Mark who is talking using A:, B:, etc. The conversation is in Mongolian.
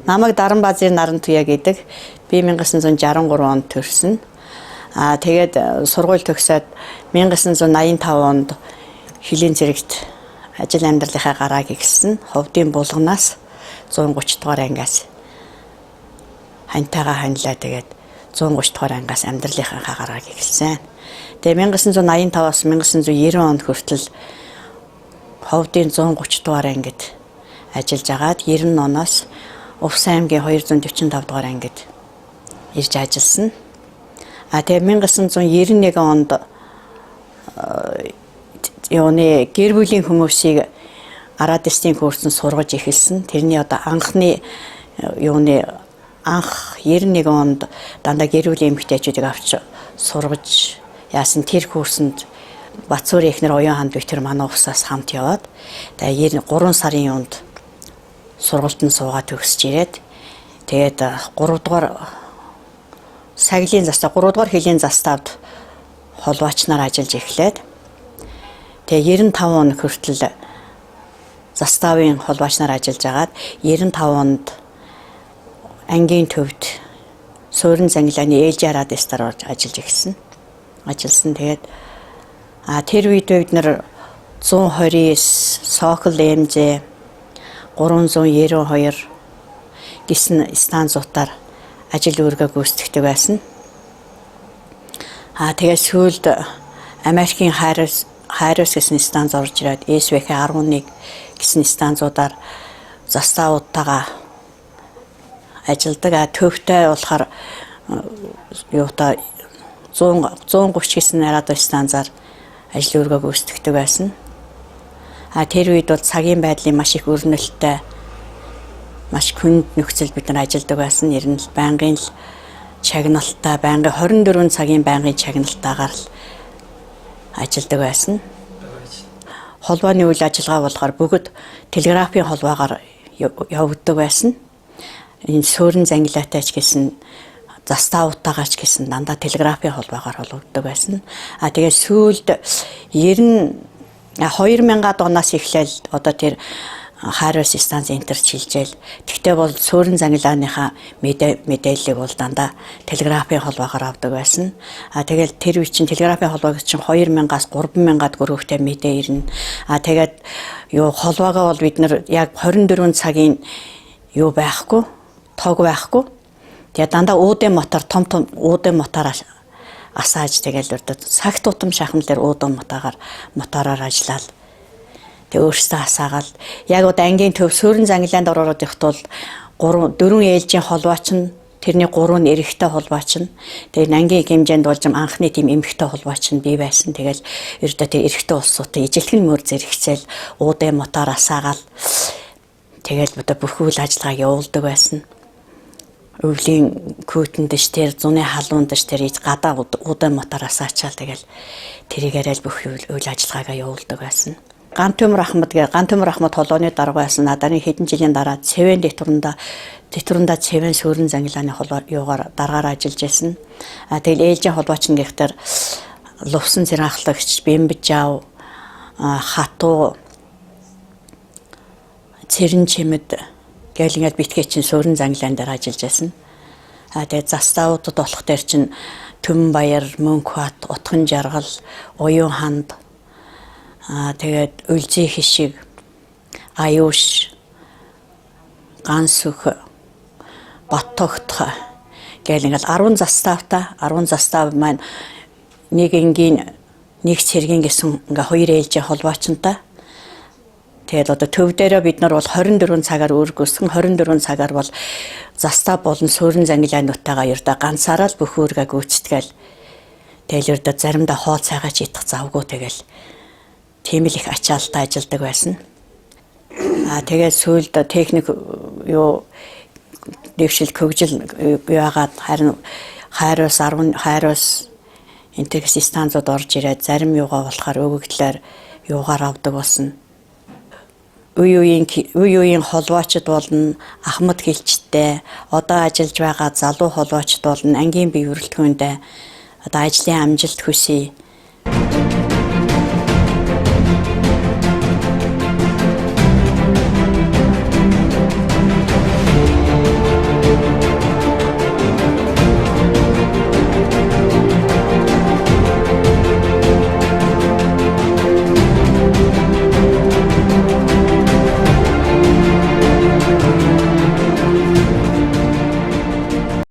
A: Намайг Даранбаазын наран туяа гэдэг би 1963 онд төрсөн. Тэгээд сургууль төгсөөд 1985 онд Хилийн зэрэгт ажил амьдралынхаа гарааг эхэлсэн. Ховдын булганаас 130 дугаар ангиас хантайгаа ханилаа тэгээд 130 дугаар ангиас амьдралынхаа гарааг эхэлсэн. Тэгээд 1985-аас 1990 онд хүртэл Ховдын 130 дугаар ангид ажиллаж агаад 90 оноос Увс аймгийн 245 дугаар ангид ирж ажилласан. Тэгээд 1991 онд гэр бүлийн хүмүүсийг араад эстийн курсанд сургаж эхэлсэн. Тэрний одоо анх 91 онд дандаа гэр бүлийн эмэгтэйчүүдийг авч сургаж яасан тэр курсанд Батцуурын эхнэр Уян ханд битэр манай Увсаас хамт яваад тэгээд 3 сарын юунд сургалтанд суугаад төгсөж ирээд тэгээд 3 дугаар саглийн застав 3 дугаар хилийн заставд холбоочноор ажиллаж эхлээд тэгээд 95 он хүртэл заставын холбоочноор ажиллаж агаад 95 онд ангийн төвд суурин цангилааны ээлжийн араад эстаар орж ажиллаж эхэлсэн. Тэгээд тэр үед бид нэр 129 Сокол МЗ 392 гэсэн станцуудаар ажил үүргээ гүйцэтгэдэг байсан. Тэгээд сүүлд Америкийн Хайрус гэсэн станц орж ирээд СВХ 11 гэсэн станцуудаар заставуудтайгаа ажилдаг. Төвтэй болохоор 130 гэсэн радио станцаар ажил үүргээ гүйцэтгэдэг байсан. Тэр үед бол цагийн байдлын маш их өрнөлттэй маш хүнд нөхцөл бид нар ажилладаг байсан. Ер нь байнгын чагналттай, байнгын 24 цагийн байнгын чагналтаагаар л ажилладаг байсан. Холбооны үйл ажиллагаа болохоор бүгд телеграфийн холбоогоор явагддаг байсан. Энэ суурин зангилаатай ч гэсэн заставуудтайгаач гэсэн дандаа телеграфийн холбоогоор холбогддог байсан. Тэгээд сүүлд 2000-ад оноос эхлээл одоо тэр Хайрус станц энтерч хилжээл. Тэгтээ бол суурин зангилааныхаа мэдээллийг бол дандаа телеграфийн холбоогоор авдаг байсан. Тэгэл тэр үе чинь телеграфийн холбоог чинь 2000-аас 3000-ад гөрөвтэй мэдээ ирнэ. Тэгээд холбоогоо бол бид нар яг 24 цагийн байхгүй, тог байхгүй. Тэгээд дандаа уудын мотор том уудын мотороор асааж тэгэл цаг тутам шахам дээр уудын мотороор ажиллаад тэг өөртөө асаагаал яг одоо ангийн төв суурин зангилаанд ороод ихт бол 4 ээлжийн холбооч нь тэрний 3 нь эрэгтэй холбооч нь тэгээд ангийн хэмжээнд болж анхны тийм эмэгтэй холбооч нь бий байсан. Тэгэл ердөө тэр эрэгтэй улсуудын ижилхэн мөр зэрэгцээл уудын мотор асаагаал тэгэл одоо бүх үйл ажиллагааг явуулдаг байсан. Өвлийн күүтэн дэш тэр зуны халуун дэш тэр гадаа уудын мотороос ачаал тэгэл тэрийг арай бүх үйл ажиллагаагаа явуулдаг байсан. Гантөмөр Ахмад холооны дарга байсан. Надарын хэдэн жилийн дараа Цэвэн дэтрунда Цэвэн суурин зангилааны юугаар даргаар ажиллаж байсан. Тэгэл ээлжийн холбооч нь гэхтэр Лувсан зэрэгахлагч Бэмбжав Хатуу Цэрэн чимэд гэл ингээд битгээчин суурин зангилаан дээр ажиллаж байсан. Тэгээд заставуудад болох дээр чинь Төмбаяр, Мөнхбат, Утган жаргал, Уян ханд тэгээд Үлзий хишиг, Аюуш, Гансүх, Баттогт гэл ингээд 10 застав маань нэг энгийн нэг цэргийн гэсэн ингээ хоёр ээлжийн холбоочнтой. Тэгээд одоо төв дээрээ бид нар бол 24 цагаар үүргүүлсэн. 24 цагаар бол застав болон суурин зангилаануудтайгаа ердөө ганцаараа л бүх үүргээ гүйцэтгээл. Тэгэл ердөө заримдаа хоол цайгаа ч идэх завгүй тэгэл тийм л их ачаалтаа ажилладаг байсан. Тэгээд сүүлд техник дэвшил хөгжил яагаад харин Хайрус энтекс станцууд орж ирээд зарим юугаа болохоор өгөгдлөөр юугаар авдаг болсон. Үе үеийн холбоочд болно, Ахмад гэлчтэй, одоо ажиллаж байгаа залуу холбоочд болно, ангийн бие бүрэлдэхүүндээ одоо ажлын амжилт хүсье.